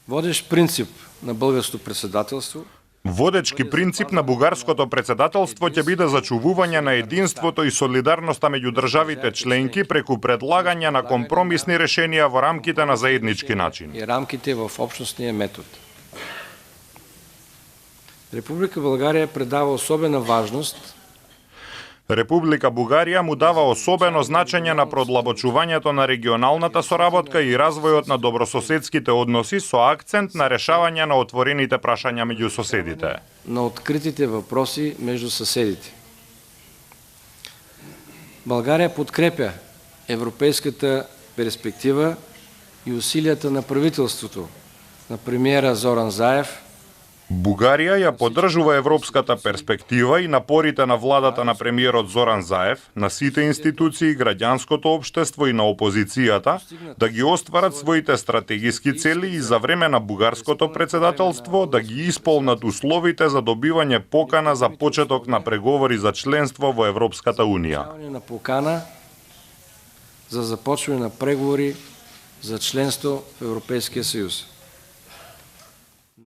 Водещ принцип на българското председателство Водечки принцип на бугарското председателство ќе биде зачувување на единството и солидарноста меѓу државите членки преку предлагање на компромисни решенија во рамките на заеднички начин. и рамките в общностния метод. Република България предава особена важност Република Бугарија му дава особено значење на продлабочувањето на регионалната соработка и развојот на добрососедските односи со акцент на решавање на отворените прашања меѓу соседите. на откритите въпроси между съседите. България подкрепя европейската перспектива и усилията на правителството на премиера Зоран Заев Бугарија ја поддржува европската перспектива и напорите на владата на премиерот Зоран Заев, на сите институции, граѓанското општество и на опозицијата да ги остварат своите стратегиски цели и за време на бугарското председателство да ги исполнат условите за добивање покана за почеток на преговори за членство во Европската Унија. на покана за започване на преговори за членство в Европейския съюз.